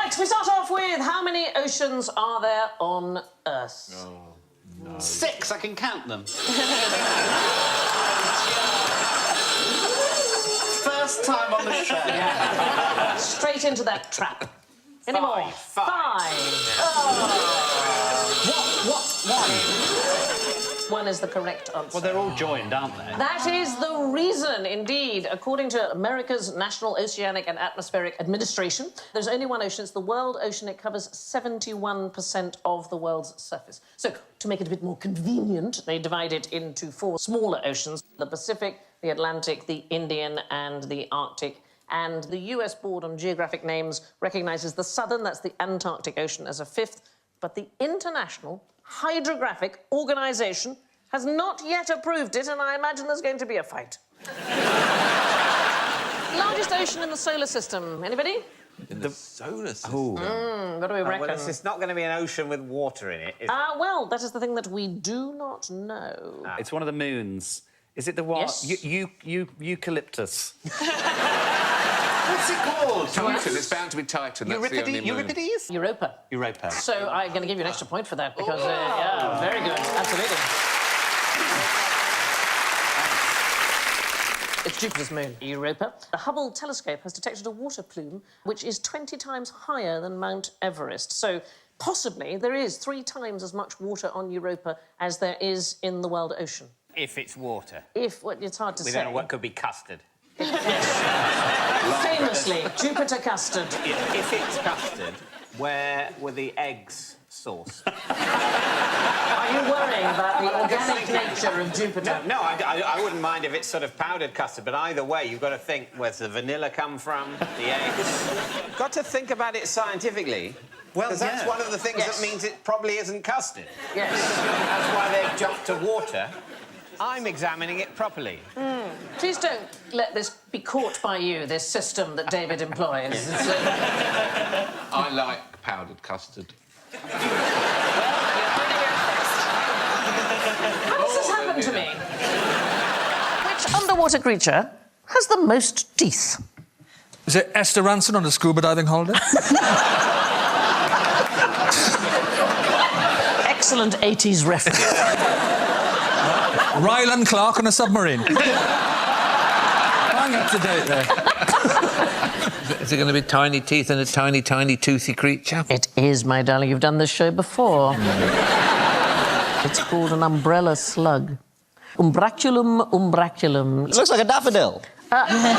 Right, we start off with how many oceans are there on Earth? Oh, no. 6, I can count them. First time on the show. Yeah. Straight into that trap. Any more? 5. Oh. One is the correct answer. Well, they're all joined, aren't they? That is the reason, indeed. According to America's National Oceanic and Atmospheric Administration, there's only one ocean. It's the world ocean. It covers 71% of the world's surface. So, to make it a bit more convenient, they divide it into 4 smaller oceans: the Pacific, the Atlantic, the Indian, and the Arctic. And the US Board on Geographic Names recognises the southern, that's the Antarctic Ocean, as a 5th, but the International Hydrographic Organisation has not yet approved it, and I imagine there's going to be a fight. Largest ocean in the solar system. Anybody? In the solar system? What do we reckon? Well, it's not going to be an ocean with water in it, is it? Well, that is the thing that we do not know. It's one of the moons. Is it the one? Yes. Eucalyptus. What's it called? Titan. It's bound to be Titan. That's the only moon. Euripides? Europa. Europa. So I'm going to give you an extra point for that because, yeah, very good. Absolutely. It's Jupiter's moon, Europa. The Hubble telescope has detected a water plume which is 20 times higher than Mount Everest. So possibly there is 3 times as much water on Europa as there is in the world ocean. If it's water. Well, it's hard to We say. don't know what could be custard. Famously, Jupiter custard. If it's custard, where were the eggs sourced? Are you worrying about the organic nature of Jupiter? No, I wouldn't mind if it's sort of powdered custard, but either way, you've got to think, where's the vanilla come from, the eggs? Got to think about it scientifically. Well, because that's one of the things Yes. that means it probably isn't custard. Yes. That's why they've jumped to water. I'm examining it properly. Please don't let this be caught by you, this system that David employs. It's, I like powdered custard. How does this happen to me? Which underwater creature has the most teeth? Is it Esther Ranson on a scuba diving holiday? Excellent 80s reference. Ryland Clark on a submarine? Hang up to date there. Is it going to be tiny teeth and a tiny, tiny toothy creature? It is, my darling. You've done this show before. It's called an umbrella slug. Umbraculum umbraculum. It looks like a daffodil. Don't you think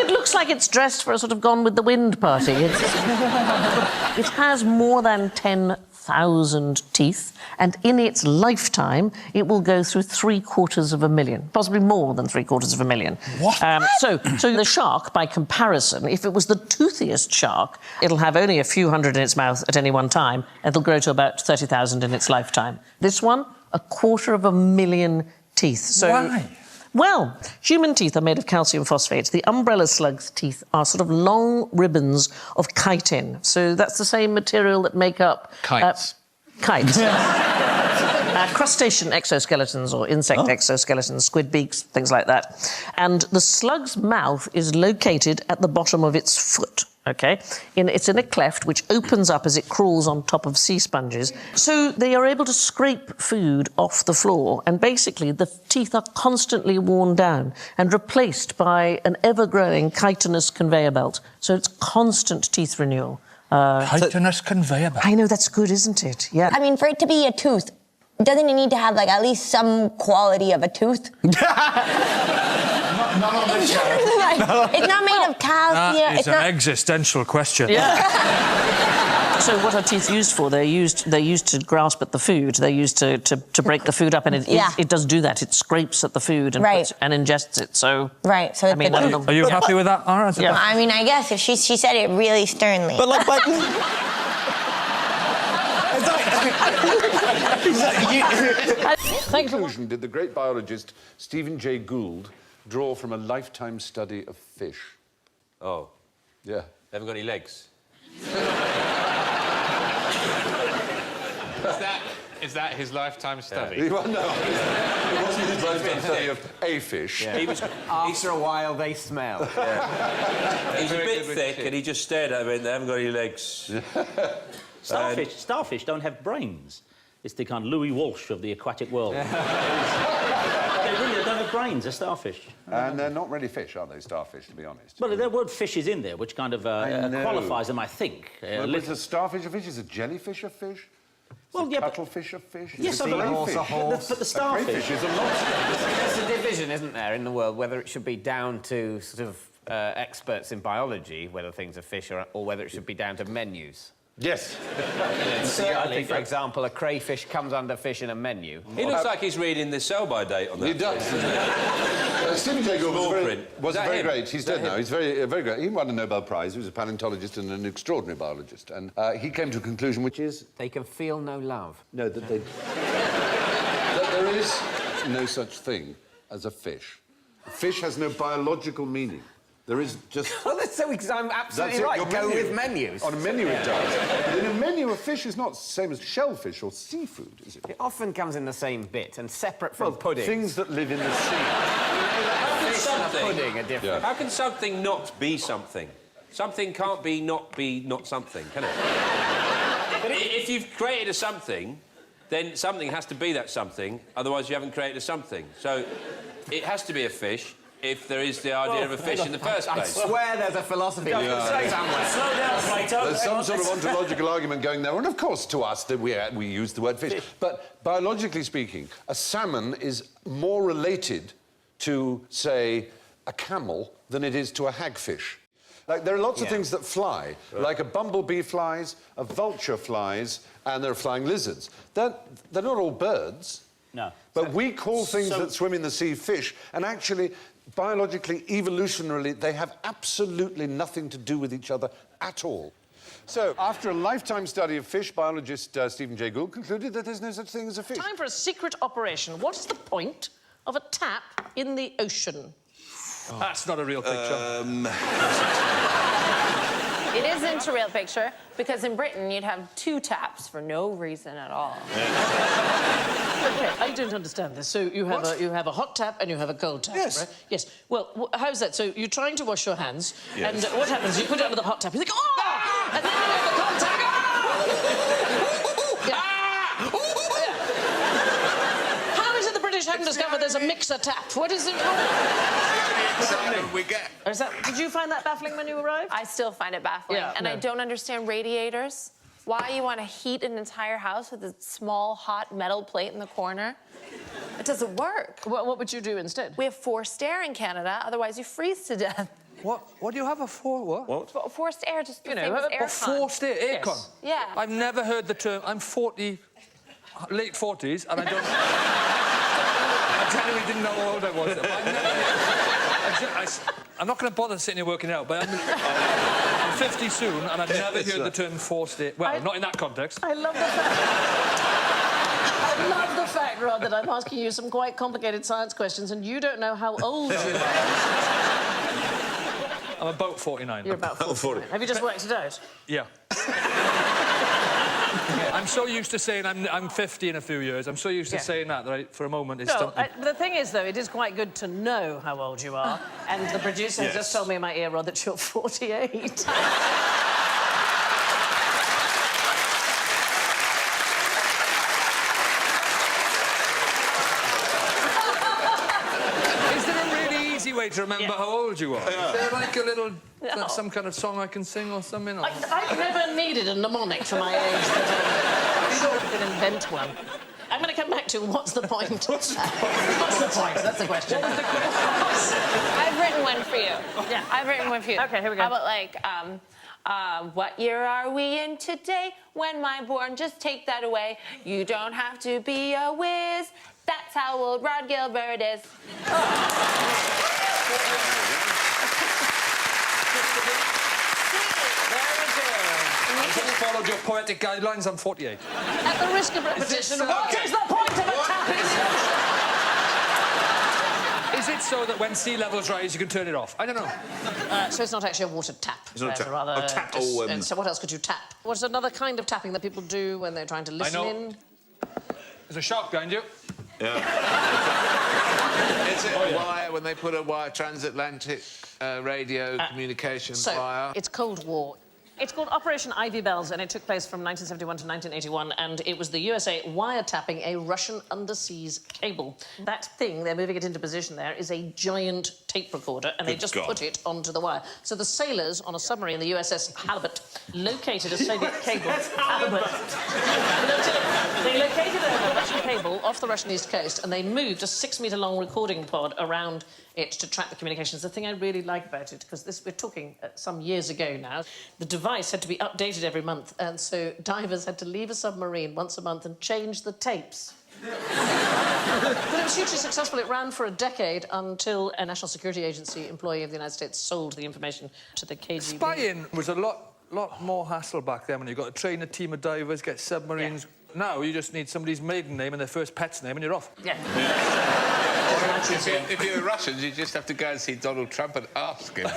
it looks like it's dressed for a sort of Gone with the Wind party? It has more than 10,000 teeth, and in its lifetime, it will go through 750,000, possibly more than 750,000. What? So the shark, by comparison, if it was the toothiest shark, it'll have only a few hundred in its mouth at any one time, and it'll grow to about 30,000 in its lifetime. This one, 250,000 teeth. So, Why? Well, human teeth are made of calcium phosphate. The umbrella slug's teeth are sort of long ribbons of chitin. So that's the same material that make up... Kites. Kites. Crustacean exoskeletons or insect exoskeletons, squid beaks, things like that. And the slug's mouth is located at the bottom of its foot, OK? It's in a cleft which opens up as it crawls on top of sea sponges. So they are able to scrape food off the floor, and basically the teeth are constantly worn down and replaced by an ever-growing chitinous conveyor belt. So it's constant teeth renewal. Chitinous conveyor belt. I know, that's good, isn't it? Yeah. I mean, for it to be a tooth, doesn't it need to have, like, at least some quality of a tooth? None on this show. It's not made of calcium. It's an existential question. Yeah. So what are teeth used for? They're used to grasp at the food. They're used to break the food up, and it does do that. It scrapes at the food and, and ingests it. So so I mean, Are you happy with that, Ara? Yeah. I mean, I guess if she said it really sternly. But like, Thank you. Conclusion did the great biologist Stephen Jay Gould draw from a lifetime study of fish? Oh. Yeah. They haven't got any legs. Is that his lifetime study? Well, no, it wasn't his lifetime study of a fish. He was... After a while, they smell. He's a bit thick, and he just stared at me, and they haven't got any legs. Starfish don't have brains. It's the kind of Louis Walsh of the aquatic world. They really don't have brains, they're starfish. And they're not really fish, are they, starfish, to be honest? Well, the word fish is in there, which kind of qualifies them, I think. Well, is a starfish a fish? Is a jellyfish a fish? Is a cuttlefish a fish? Yes, is a horse crayfish? a horse. But the starfish... A crayfish is a lobster. There's a division, isn't there, in the world, whether it should be down to sort of experts in biology, whether things are fish, or whether it should be down to menus. Yes. Certainly, for example, a crayfish comes under fish in a menu. He looks like he's reading the sell-by date on that. He does. Stephen Jay Gould was very great. He's dead now. He's very great. He won a Nobel Prize. He was a paleontologist and an extraordinary biologist. And he came to a conclusion which is... They can feel no love. No, that there is no such thing as a fish. A fish has no biological meaning. There is just... Well, that's so... I'm absolutely right. Go with menus. On a menu it does. But in a menu, a fish is not the same as shellfish or seafood, is it? It often comes in the same bit and separate from pudding. Things that live in the sea. Fish and a pudding are different. Yeah. How can something not be something? Something can't be not something, can it? But if you've created a something, then something has to be that something, otherwise you haven't created a something. So it has to be a fish if there is the idea of a fish in the first place. I swear there's a philosophy somewhere. Slow down, Plato. There's some sort of ontological argument going there, and of course, to us, that we use the word fish. But biologically speaking, a salmon is more related to, say, a camel than it is to a hagfish. Like, there are lots of things that fly, like a bumblebee flies, a vulture flies, and there are flying lizards. They're not all birds. No. But we call things that swim in the sea fish, and actually, biologically, evolutionarily, they have absolutely nothing to do with each other at all. So, after a lifetime study of fish, biologist Stephen Jay Gould concluded that there's no such thing as a fish. Time for a secret operation. What is the point of a tap in the ocean? Oh. That's not a real picture. It isn't a real picture, because in Britain you'd have 2 taps for no reason at all. Okay, I don't understand this. So you have a hot tap and you have a cold tap, Yes. right? Yes. Well, how's that? So you're trying to wash your hands, and what happens? You put it under the hot tap, you think, oh! And then you have the cold tap, How is it the British haven't discovered there's a mixer tap? What is it? Did you find that baffling when you arrived? I still find it baffling, and I no. don't understand radiators. Why you want to heat an entire house with a small, hot metal plate in the corner? It doesn't work. What would you do instead? We have forced air in Canada, otherwise you freeze to death. What do you have a what? Forced air, just the You know, same as a aircon. Forced air, aircon. Yes. Yeah. I've never heard the term. I'm 40, late 40s, and I don't... I genuinely didn't know how old I was. I'm not going to bother sitting here working out, but I'm 50 soon, and I've never heard the term forced air. Well, not in that context. I love the fact, Rod, that I'm asking you some quite complicated science questions, and you don't know how old you are. I'm about 49. You're about 49. Have you just worked it out? Yeah. I'm so used to saying I'm 50 in a few years. I'm so used to saying that for a moment it's No, the thing is, though, it is quite good to know how old you are. And the producer has just told me in my ear, Rod, that you're 48. Is there a really easy way to remember how old you are? Is there like a little, some kind of song I can sing or something? Or... I've never needed a mnemonic for my age, but I'm sure I can invent one. I'm going to come back to what's the point? What's the point? That's the question. I've written one for you. Yeah. I've written one for you. Okay, here we go. How about, like, what year are we in today? When am I born? Just take that away. You don't have to be a whiz. That's how old Rod Gilbert is. I just followed your poetic guidelines. I'm 48. At the risk of repetition, what is the point of a tap? Is it so that when sea levels rise, you can turn it off? I don't know. So it's not actually a water tap. It's not a tap. Rather Oh, tap. so what else could you tap? What's another kind of tapping that people do when they're trying to listen in? There's a shark behind you. Is it a wire when they put a wire, transatlantic radio communications wire? It's Cold War. It's called Operation Ivy Bells, and it took place from 1971 to 1981, and it was the USA wiretapping a Russian underseas cable. That thing, they're moving it into position there, is a giant tape recorder, and they just put it onto the wire. So the sailors on a submarine, the USS Halibut, located a Soviet cable. Halibut. They located a Russian cable off the Russian east coast, and they moved a 6-metre-long recording pod around it to track the communications. The thing I really like about it, because we're talking some years ago now, the device had to be updated every month, and so divers had to leave a submarine once a month and change the tapes. But it was hugely successful. It ran for a decade until a National Security Agency employee of the United States sold the information to the KGB. Spying was a lot more hassle back then when you've got to train a team of divers, get submarines. Yeah. Now you just need somebody's maiden name and their first pet's name and you're off. Yeah. If you're Russians, you just have to go and see Donald Trump and ask him.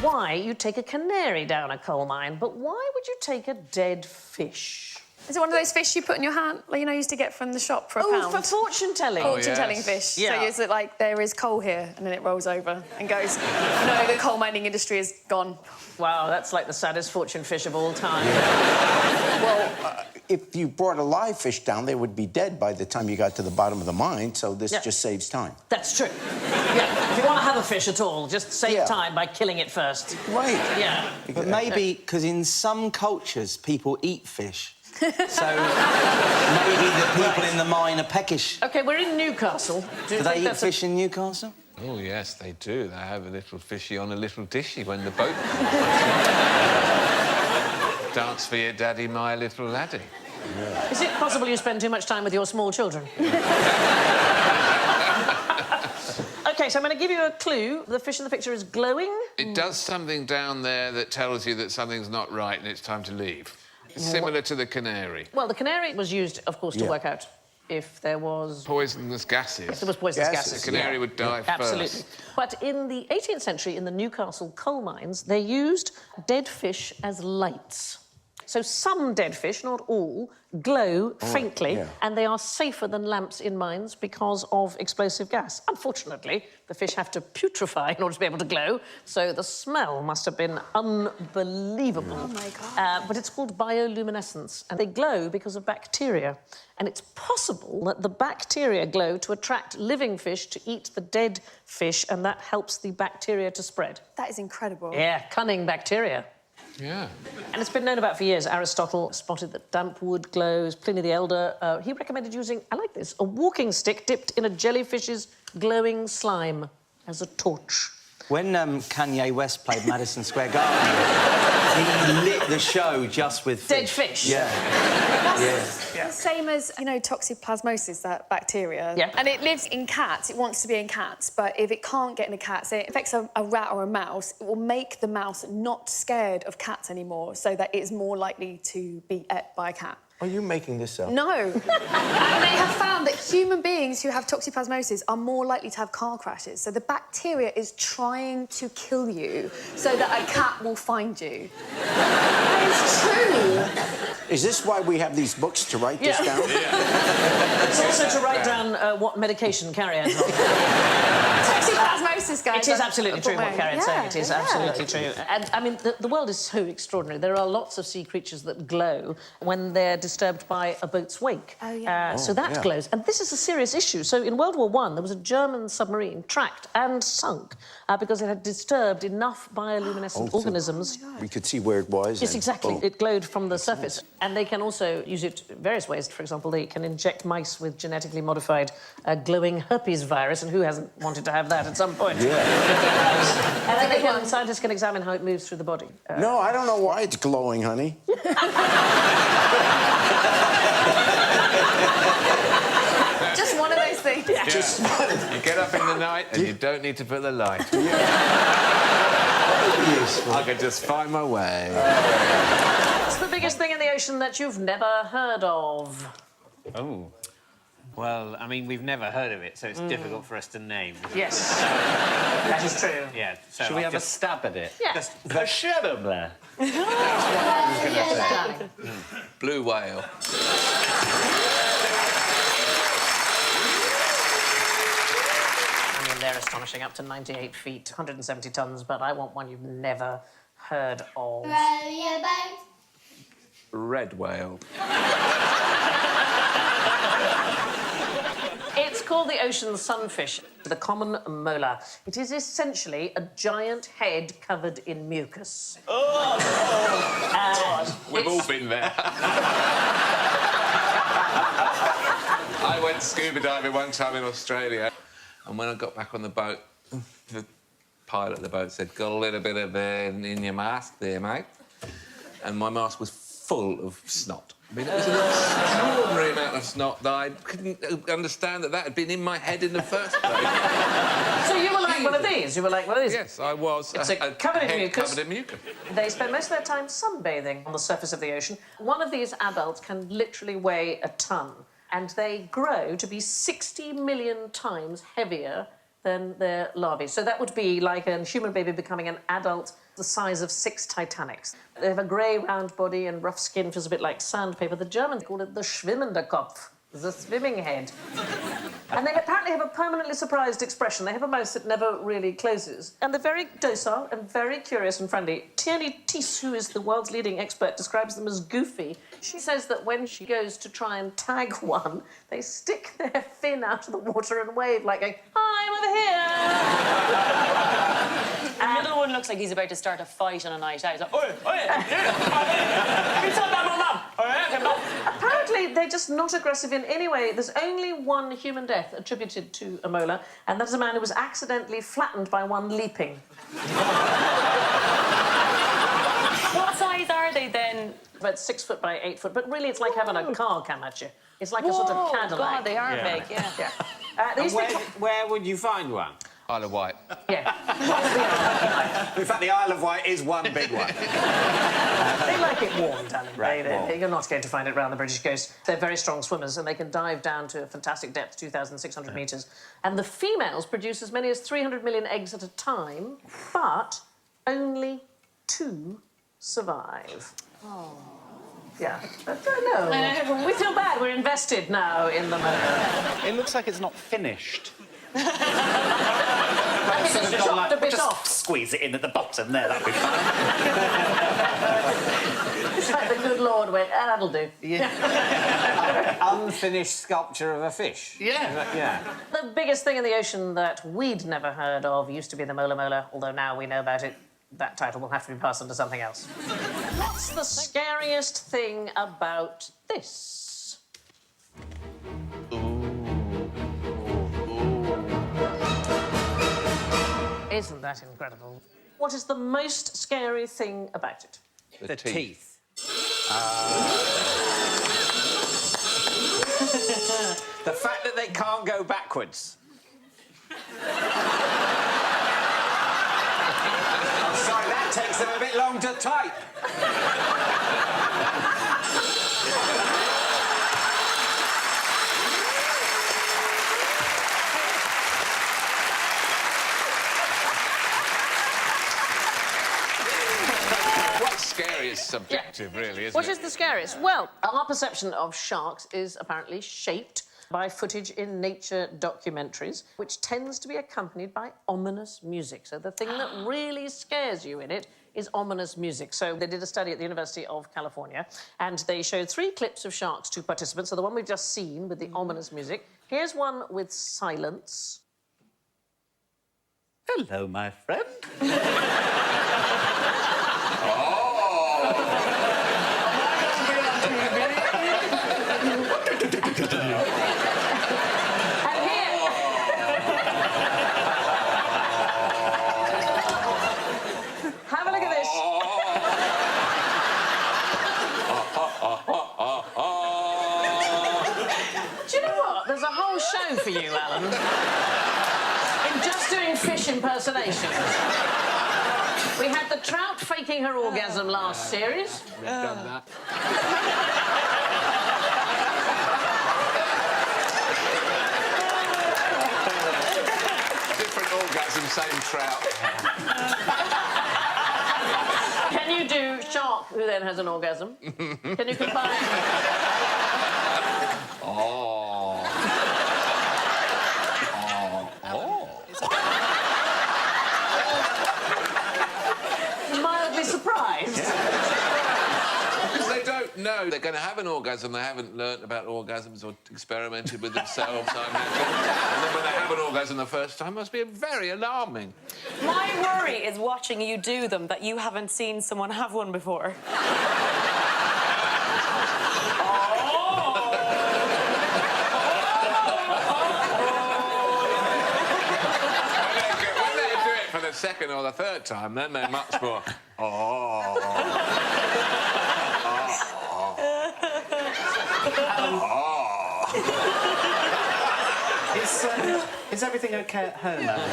Why you take a canary down a coal mine, but why would you take a dead fish? Is it one of those fish you put in your hand, like, you know, you used to get from the shop for a pound? For fortune-telling. Fortune-telling fish. Yeah. So is it like, there is coal here, and then it rolls over and goes, no, the coal mining industry is gone. Wow, that's like the saddest fortune fish of all time. Well, if you brought a live fish down, they would be dead by the time you got to the bottom of the mine, so this just saves time. That's true. Yeah, if you want to have a fish at all, just save time by killing it first. Right. Yeah. But maybe, because in some cultures, people eat fish. So maybe the people in the mine are peckish. OK, we're in Newcastle. Do they eat fish in Newcastle? Oh, yes, they do. They have a little fishy on a little dishy when the boat Dance for your daddy, my little laddie. Yeah. Is it possible you spend too much time with your small children? OK, so I'm going to give you a clue. The fish in the picture is glowing. It does something down there that tells you that something's not right and it's time to leave. Similar to the canary. Well, the canary was used, of course, to work out if there was... Poisonous gases. If there was poisonous gases. The canary would die first. Absolutely. But in the 18th century, in the Newcastle coal mines, they used dead fish as lights. So some dead fish, not all, glow faintly, and they are safer than lamps in mines because of explosive gas. Unfortunately, the fish have to putrefy in order to be able to glow, so the smell must have been unbelievable. Oh, my God. But it's called bioluminescence, and they glow because of bacteria. And it's possible that the bacteria glow to attract living fish to eat the dead fish, and that helps the bacteria to spread. That is incredible. Yeah, cunning bacteria. Yeah. And it's been known about for years. Aristotle spotted that damp wood glows. Pliny the Elder, he recommended using, I like this, a walking stick dipped in a jellyfish's glowing slime as a torch. When Kanye West played Madison Square Garden, he lit the show just with fish. Dead fish? Yeah. That's the same as, you know, toxoplasmosis, that bacteria. Yeah. And it lives in cats. It wants to be in cats, but if it can't get into cats, it affects a rat or a mouse, it will make the mouse not scared of cats anymore, so that it's more likely to be ate by a cat. Are you making this up? No. And they have found that human beings who have toxoplasmosis are more likely to have car crashes. So the bacteria is trying to kill you so that a cat will find you. That is true. Is this why we have these books to write this down? It's also to write down what medication Carrie has on. Toxoplasmosis, guys. It is absolutely true what Carrie's saying. It is absolutely true. And, I mean, the world is so extraordinary. There are lots of sea creatures that glow when they're disturbed by a boat's wake. Oh, yeah. So that glows. And this is a serious issue. So in World War I, there was a German submarine tracked and sunk because it had disturbed enough bioluminescent organisms. We could see where it was. Yes, exactly. It glowed from the surface. And they can also use it various ways. For example, they can inject mice with genetically modified glowing herpes virus, and who hasn't wanted to have that at some point? Yeah. And then scientists can examine how it moves through the body. No, I don't know why it's glowing, honey. Just one of those things. Yeah. You get up in the night and you don't need to put the light. I can just find my way. What's the biggest thing in the ocean that you've never heard of? Oh. Well, I mean, we've never heard of it, so it's difficult for us to name. Yes, that is true. Yeah, so Should we have a stab at it? Yeah. A shadow there. Blue whale. I mean, they're astonishing, up to 98 feet, 170 tons, but I want one you've never heard of. Red whale. It's called the ocean sunfish, the common molar. It is essentially a giant head covered in mucus. We've all been there. I went scuba diving one time in Australia, and when I got back on the boat, the pilot of the boat said, "Got a little bit of in your mask there, mate." And my mask was full of snot. I mean, it was an extraordinary amount of snot that I couldn't understand that had been in my head in the first place. So you were like one of these? You were like one of these? Yes, I was. It's covered in mucus. Covered in mucus. They spend most of their time sunbathing on the surface of the ocean. One of these adults can literally weigh a ton, and they grow to be 60 million times heavier than their larvae. So that would be like a human baby becoming an adult the size of 6 Titanics. They have a grey, round body and rough skin, feels a bit like sandpaper. The Germans call it the Schwimmender Kopf, the swimming head. And they apparently have a permanently surprised expression. They have a mouth that never really closes. And they're very docile and very curious and friendly. Tierney Thies, who is the world's leading expert, describes them as goofy. She says that when she goes to try and tag one, they stick their fin out of the water and wave, like going, "Hi, I'm over here." The middle one looks like he's about to start a fight on a night out. He's like, "Oi, oi, Apparently, they're just not aggressive in any way. There's only one human death attributed to a molar, and that's a man who was accidentally flattened by one leaping. What size are they then? About 6 foot by 8 foot, but really it's like having a car come at you. It's like a sort of Cadillac. God, they are big, yeah. These Where would you find one? Isle of Wight. Yeah. In fact, the Isle of Wight is one big one. They like it warm, darling. Right, warm. You're not going to find it around the British coast. They're very strong swimmers, and they can dive down to a fantastic depth, 2,600 metres. And the females produce as many as 300 million eggs at a time, but only 2 survive. Oh. Yeah. No. We feel bad. We're invested now in the molar. It looks like it's not finished. I think it's chopped a bit just off. squeeze it in at the bottom there, that'll be fine. It's like the good Lord went, that'll do. Yeah. Unfinished sculpture of a fish. Yeah. Yeah. The biggest thing in the ocean that we'd never heard of used to be the molar, although now we know about it. That title will have to be passed on to something else. What's the scariest thing about this? Isn't that incredible? What is the most scary thing about it? The teeth. The fact that they can't go backwards. I'm sorry, that takes them a bit long to type. What's scary is subjective, really, isn't What it? is the scariest? Well, our perception of sharks is apparently shaped by footage in nature documentaries, which tends to be accompanied by ominous music. So the thing that really scares you in it is ominous music. So they did a study at the University of California, and they showed 3 clips of sharks to participants. So the one we've just seen with the ominous music. Here's one with silence. Hello, my friend. Have a look at this. Do you know what? There's a whole show for you, Alan. In just doing fish impersonations. We had the trout faking her orgasm last series. We've done that. some same trout. Can you do shark, who then has an orgasm? Can you combine? Oh. Mildly surprised. Because they don't know they're going to have an orgasm. They haven't learnt about orgasms or experimented with themselves, I imagine. And then when they have an orgasm the first time, it must be very alarming. My worry is watching you do them that you haven't seen someone have one before. When they do it for the second or the third time, then they're much more... Is everything okay at home, Alan?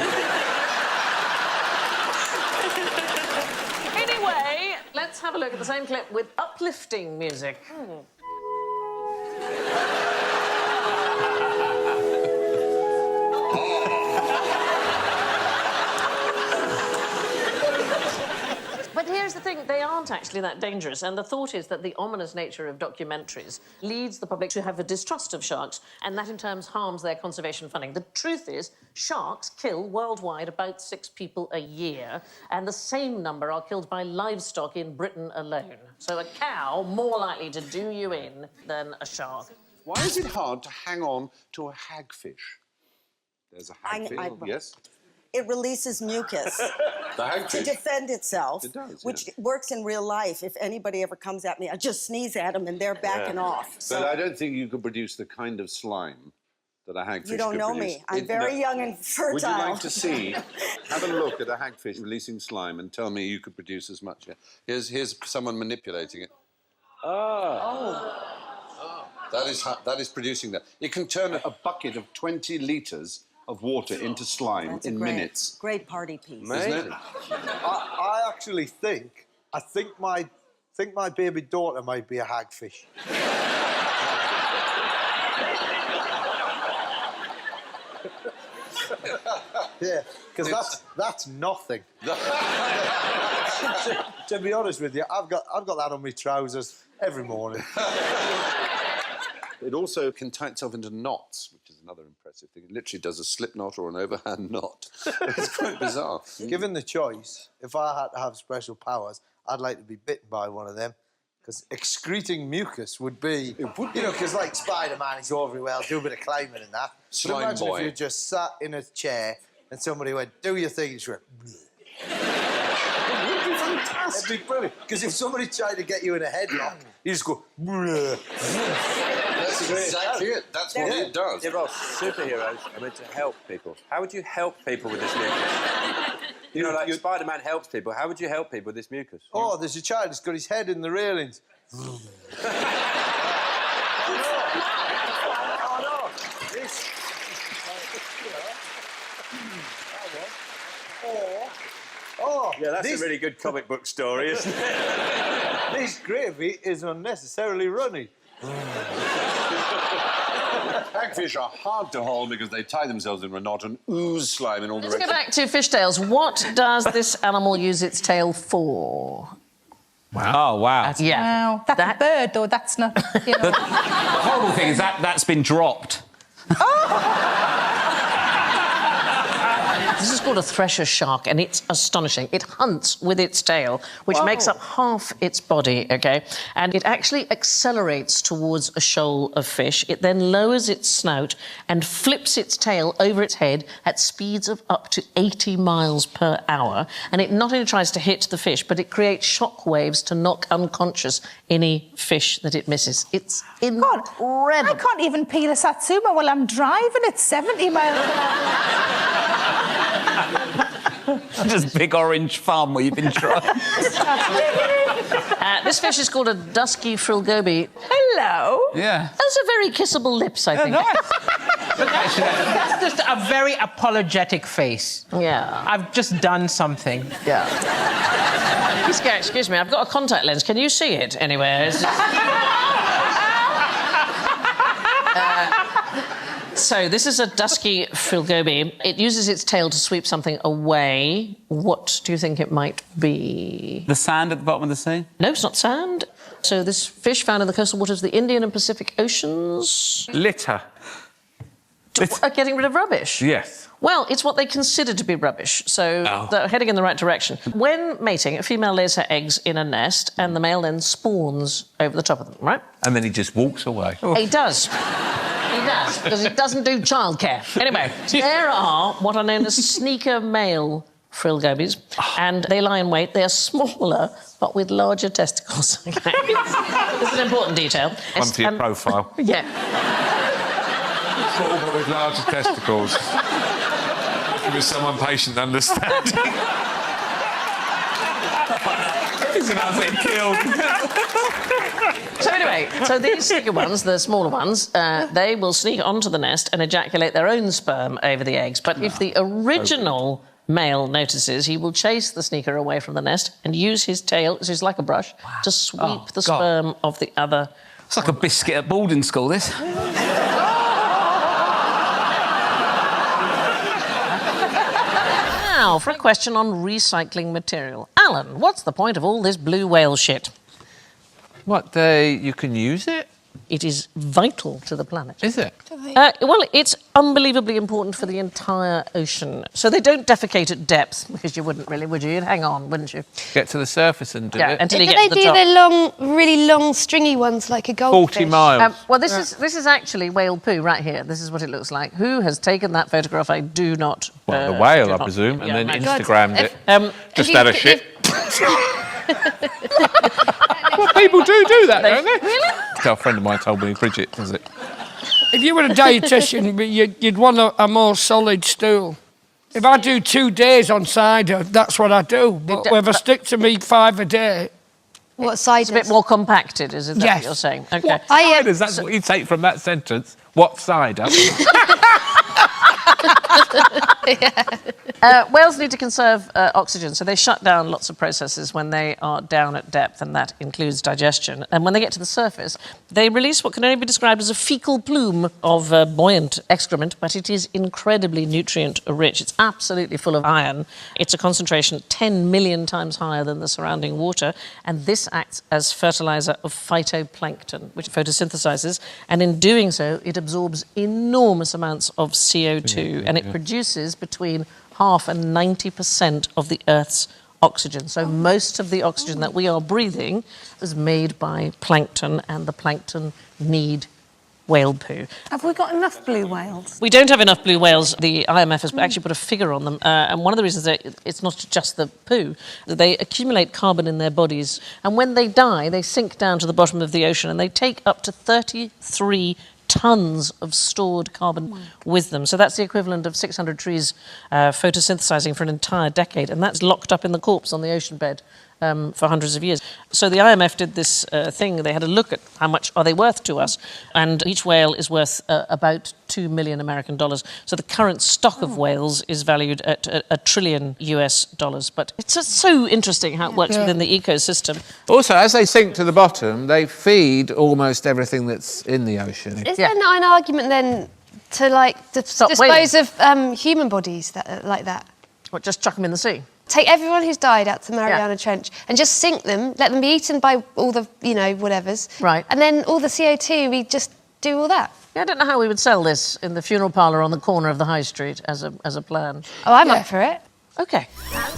Anyway, let's have a look at the same clip with uplifting music. But here's the thing, they aren't actually that dangerous, and the thought is that the ominous nature of documentaries leads the public to have a distrust of sharks, and that in turn harms their conservation funding. The truth is, sharks kill worldwide about 6 people a year, and the same number are killed by livestock in Britain alone. So a cow more likely to do you in than a shark. Why is it hard to hang on to a hagfish? There's a hagfish, yes? It releases mucus The hagfish? to defend itself, It does, which yeah. works in real life. If anybody ever comes at me, I just sneeze at them and they're backing off. But I don't think you could produce the kind of slime that a hagfish You don't could know produce. me. I'm very young and fertile. Would you like to see, have a look at a hagfish releasing slime and tell me you could produce as much? Here's someone manipulating it. That is producing that. It can turn a bucket of 20 litres of water into slime That's a in minutes. Great party piece. Isn't it? I actually think my baby daughter might be a hagfish. Yeah, because that's nothing. to be honest with you, I've got that on my trousers every morning. It also can tie itself into knots, which is another impressive thing. It literally does a slip knot or an overhand knot. It's quite bizarre. Given the choice, if I had to have special powers, I'd like to be bitten by one of them. Because excreting mucus would be... You know, because like Spider-Man, he's all very well, do a bit of climbing and that. Slime but imagine boy. if you just sat in a chair and somebody went, do your thing, and you went... It would be fantastic. It'd be brilliant. Because if somebody tried to get you in a headlock, you just go... That's exactly it. That's what it does. Yeah, well, superheroes are meant to help people. How would you help people with this mucus? You know, like Spider-Man helps people. How would you help people with this mucus? Oh, there's a child who's got his head in the railings. Oh, no. This... Oh, Yeah, that's a really good comic book story, isn't it? This gravy is unnecessarily runny. Hagfish are hard to hold because they tie themselves in a knot and ooze slime in all Let's go directions. back to fishtails. What does this animal use its tail for? Wow. Oh, wow. Yeah. Wow, that's a bird, though. That's not. You know. The horrible thing is that's been dropped. This is called a thresher shark, and it's astonishing. It hunts with its tail, which makes up half its body, OK? And it actually accelerates towards a shoal of fish. It then lowers its snout and flips its tail over its head at speeds of up to 80 miles per hour. And it not only tries to hit the fish, but it creates shock waves to knock unconscious any fish that it misses. It's incredible. I can't even peel a satsuma while I'm driving at 70 miles an hour. Just big orange farm where you've been trying. This fish is called a dusky frilgoby. Hello. Yeah. Those are very kissable lips, I think. That's just a very apologetic face. Yeah. I've just done something. Yeah. Excuse me, I've got a contact lens. Can you see it anywhere? So this is a dusky filgobi. It uses its tail to sweep something away. What do you think it might be? The sand at the bottom of the sea? No, it's not sand. So this fish found in the coastal waters of the Indian and Pacific Oceans. Litter. Getting rid of rubbish? Yes. Well, it's what they consider to be rubbish, so they're heading in the right direction. When mating, a female lays her eggs in a nest and the male then spawns over the top of them, right? And then he just walks away. He does. He does, because he doesn't do childcare. Anyway, there are what are known as sneaker male frilgobies, and they lie in wait. They are smaller, but with larger testicles. Okay. This is an important detail. One for your profile. Yeah. Small, but with larger testicles. With someone patient understanding. He's going to get killed. So anyway, so these sneaker ones, the smaller ones, they will sneak onto the nest and ejaculate their own sperm over the eggs. But if the original male notices, he will chase the sneaker away from the nest and use his tail, which is like a brush, to sweep the sperm of the other. It's like a biscuit at boarding school, this. Now, for a question on recycling material. Alan, what's the point of all this blue whale shit? What, you can use it? It is vital to the planet. Is it? Well, it's unbelievably important for the entire ocean. So they don't defecate at depth, because you wouldn't really, would you? You'd hang on, wouldn't you? Get to the surface and do it. Until you Do get they to the do top. the long, really long, stringy ones like a goldfish? 40 miles. Well, this is actually whale poo right here. This is what it looks like. Who has taken that photograph? I do not. Well, the whale, do I not- presume, and yeah, then imagine. Instagrammed it. Just if had you- a shit. Well, people do that, don't they? Really? A friend of mine told me, Bridget does it. If you were a dietitian, you'd want a more solid stool. If I do 2 days on cider, that's what I do. But if I stick to me 5 a day... What cider? It's a bit more compacted, is it? That Yes. what you're saying? Okay. What ciders? That's what you take from that sentence. What cider? Whales need to conserve oxygen, so they shut down lots of processes when they are down at depth, and that includes digestion. And when they get to the surface, they release what can only be described as a fecal plume of buoyant excrement, but it is incredibly nutrient-rich. It's absolutely full of iron. It's a concentration 10 million times higher than the surrounding water, and this acts as fertilizer of phytoplankton, which photosynthesizes, and in doing so, it absorbs enormous amounts of CO2, and it produces between 0.5% and 90% of the Earth's oxygen. So most of the oxygen that we are breathing is made by plankton, and the plankton need whale poo. Have we got enough blue whales? We don't have enough blue whales. The IMF has actually put a figure on them, and one of the reasons that it's not just the poo, that they accumulate carbon in their bodies, and when they die, they sink down to the bottom of the ocean, and they take up to 33 tons of stored carbon with them. So that's the equivalent of 600 trees photosynthesizing for an entire decade, and that's locked up in the corpse on the ocean bed for hundreds of years. So the IMF did this thing. They had a look at how much are they worth to us, and each whale is worth about $2 million American dollars. So the current stock of whales is valued at $1 trillion US. But it's just so interesting how it works within the ecosystem. Also, as they sink to the bottom, they feed almost everything that's in the ocean. Is there not an argument then to dispose of human bodies like that? What, just chuck them in the sea? Take everyone who's died out to Mariana Trench and just sink them, let them be eaten by all the, whatevers. Right. And then all the CO2, we just do all that. Yeah, I don't know how we would sell this in the funeral parlour on the corner of the high street as a plan. Oh, I'm up for it. OK.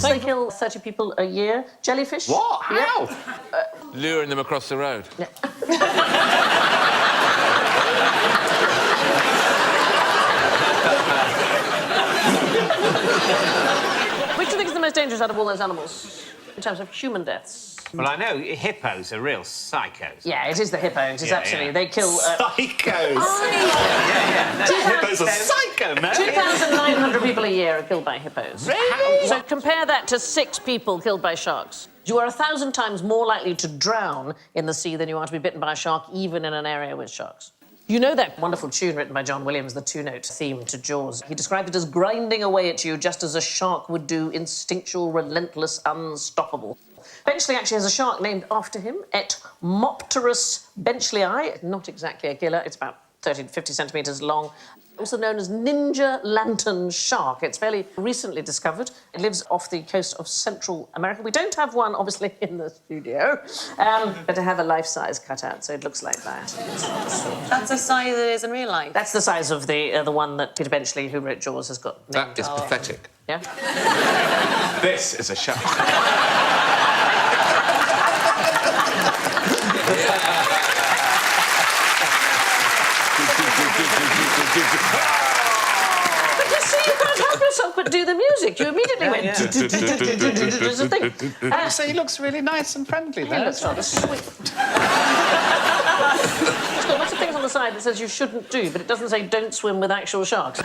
They kill 30 people a year. Jellyfish? What? How? Yeah. Luring them across the road. Which do you think is the most dangerous out of all those animals in terms of human deaths? Well, I know hippos are real psychos. Yeah, it is the hippos. It's absolutely. They kill... Psychos! Hippos are psycho, man. 2,900 people a year are killed by hippos. Really? So compare that to 6 people killed by sharks. You are 1,000 times more likely to drown in the sea than you are to be bitten by a shark, even in an area with sharks. You know that wonderful tune written by John Williams, the two-note theme to Jaws? He described it as grinding away at you just as a shark would do, instinctual, relentless, unstoppable. Benchley actually has a shark named after him, Etmopterus benchlei. Not exactly a killer, it's about 30 to 50 centimetres long, also known as ninja lantern shark. It's fairly recently discovered. It lives off the coast of Central America. We don't have one, obviously, in the studio, but I have a life-size cutout, so it looks like that. That's the size it is in real life? That's the size of the one that Peter Benchley, who wrote Jaws, has got named. That is pathetic. Yeah? This is a shark. But you see, you can't help yourself but do the music. You immediately went... So he looks really nice and friendly He there. looks rather sweet. It's got lots of things on the side that says you shouldn't do, but it doesn't say don't swim with actual sharks.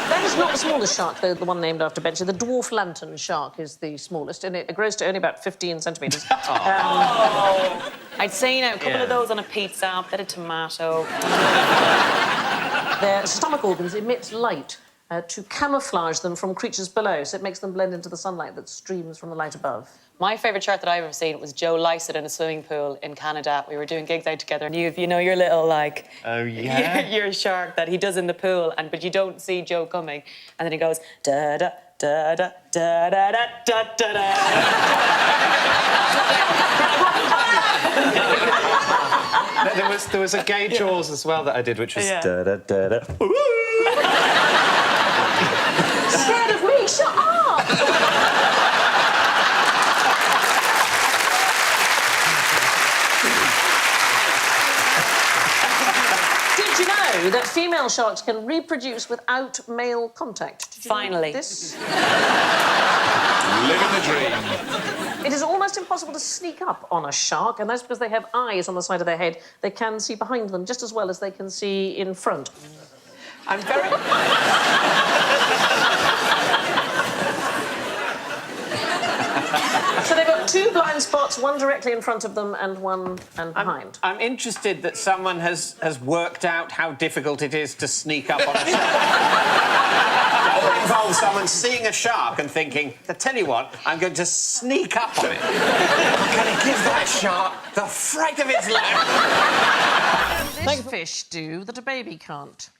That is not the smallest shark, though, the one named after Benchley. The dwarf lantern shark is the smallest, and it grows to only about 15 centimetres. I'd say, a couple of those on a pizza, a bit of tomato. Their stomach organs emit light to camouflage them from creatures below, so it makes them blend into the sunlight that streams from the light above. My favourite shark that I've ever seen was Joe Lycett in a swimming pool in Canada. We were doing gigs out together, and you know your little, like... Oh, yeah? your shark that he does in the pool, but you don't see Joe coming. And then he goes, da-da, da-da, da-da, da-da, da-da. There was a gay Jaws as well that I did, which was da-da-da-da. Scared of me? Shut up! Did you know that female sharks can reproduce without male contact? Did you Finally. know this? Living the dream. It is almost impossible to sneak up on a shark, and that's because they have eyes on the side of their head. They can see behind them just as well as they can see in front. I'm very... So they've got two blind spots, one directly in front of them and one behind. I'm interested that someone has worked out how difficult it is to sneak up on a shark. Or it involves someone seeing a shark and thinking, I tell you what, I'm going to sneak up on it. I'm going to give that shark the fright of its life. This fish do that a baby can't.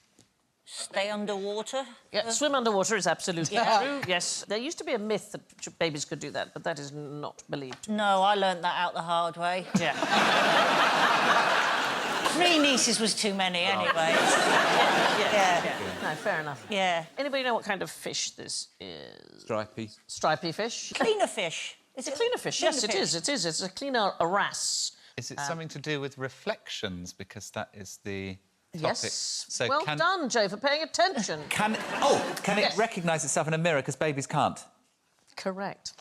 Stay underwater? Yeah, swim underwater is absolutely true, yes. There used to be a myth that babies could do that, but that is not believed. No, I learnt that out the hard way. Yeah. 3 nieces was too many, anyway. Yeah. No, fair enough. Yeah. Anybody know what kind of fish this is? Stripy. Stripy fish? Cleaner fish. It's a cleaner fish, yes, it is. It is. It's a cleaner wrasse. Is it something to do with reflections? Because that is the topic. Yes. So well done, Joe, for paying attention. Can it recognise itself in a mirror because babies can't? Correct.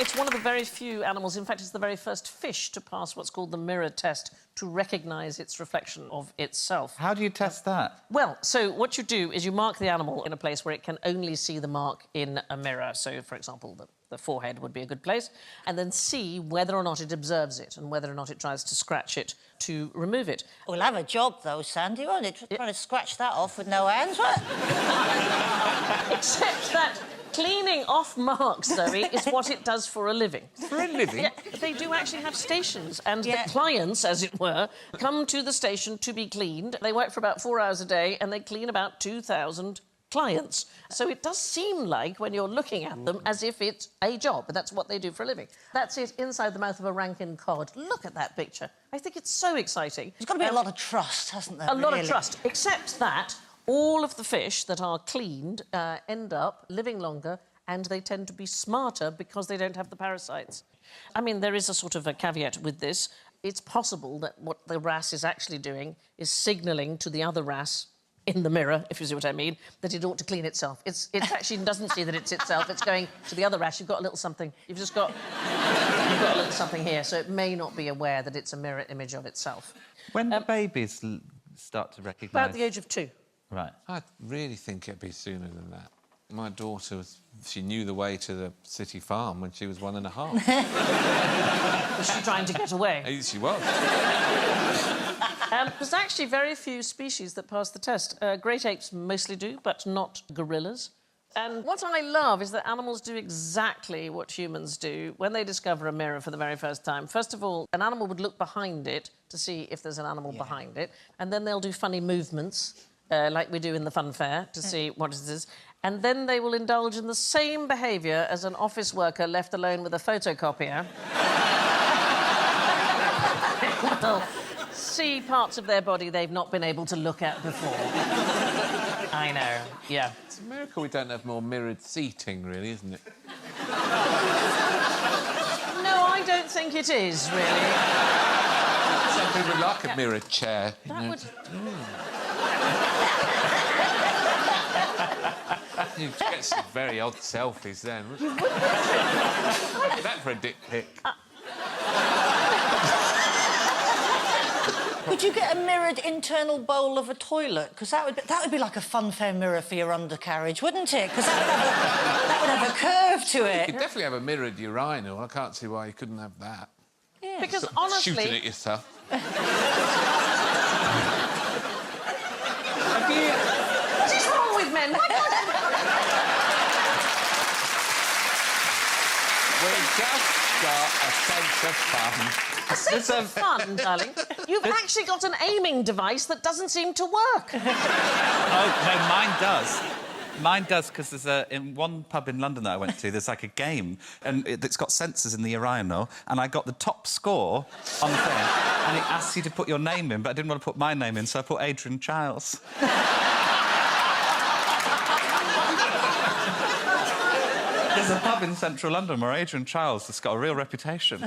It's one of the very few animals, in fact, it's the very first fish to pass what's called the mirror test to recognise its reflection of itself. How do you test that? Well, so what you do is you mark the animal in a place where it can only see the mark in a mirror. So, for example, the forehead would be a good place, and then see whether or not it observes it and whether or not it tries to scratch it to remove it. We'll have a job, though, Sandy, won't it? Trying to scratch that off with no hands, right? Except that cleaning off marks, Zoe, is what it does for a living. For a living? Yeah, they do actually have stations, and the clients, as it were, come to the station to be cleaned. They work for about 4 hours a day, and they clean about 2,000 clients. So it does seem like, when you're looking at them, as if it's a job, but that's what they do for a living. That's it, inside the mouth of a Rankin cod. Look at that picture. I think it's so exciting. There's got to be a lot of trust, hasn't there? A lot of trust, except that all of the fish that are cleaned end up living longer, and they tend to be smarter because they don't have the parasites. I mean, there is a sort of a caveat with this. It's possible that what the wrasse is actually doing is signalling to the other wrasse in the mirror, if you see what I mean, that it ought to clean itself. It actually doesn't see that it's itself. It's going to the other wrasse. You've got a little something. You've got a little something here, so it may not be aware that it's a mirror image of itself. When do babies start to recognise? About the age of 2. Right. I really think it'd be sooner than that. My daughter, she knew the way to the city farm when she was 1.5. Was she trying to get away? She was. There's actually very few species that pass the test. Great apes mostly do, but not gorillas. And what I love is that animals do exactly what humans do when they discover a mirror for the very first time. First of all, an animal would look behind it to see if there's an animal behind it, and then they'll do funny movements, like we do in the fun fair, to see what it is. And then they will indulge in the same behaviour as an office worker left alone with a photocopier. They'll see parts of their body they've not been able to look at before. I know, yeah. It's a miracle we don't have more mirrored seating, really, isn't it? No, I don't think it is, really. Some people like a mirrored chair. That would... You get some very odd selfies then, wouldn't you? That for a dick pic. Could you get a mirrored internal bowl of a toilet? Because that would be like a funfair mirror for your undercarriage, wouldn't it? Because that would have a curve to it. You could definitely have a mirrored urinal. I can't see why you couldn't have that. Yeah. Because Sort of honestly... shooting at yourself. What is wrong with men? Why can't We've just got a sense of fun. A sense of fun, darling. You've actually got an aiming device that doesn't seem to work. Oh, no, mine does. Mine does, because there's in one pub in London that I went to, there's like a game, and it's got sensors in the urinal, and I got the top score on the thing, and it asks you to put your name in, but I didn't want to put my name in, so I put Adrian Chiles. There's a pub in central London where Adrian Chiles has got a real reputation.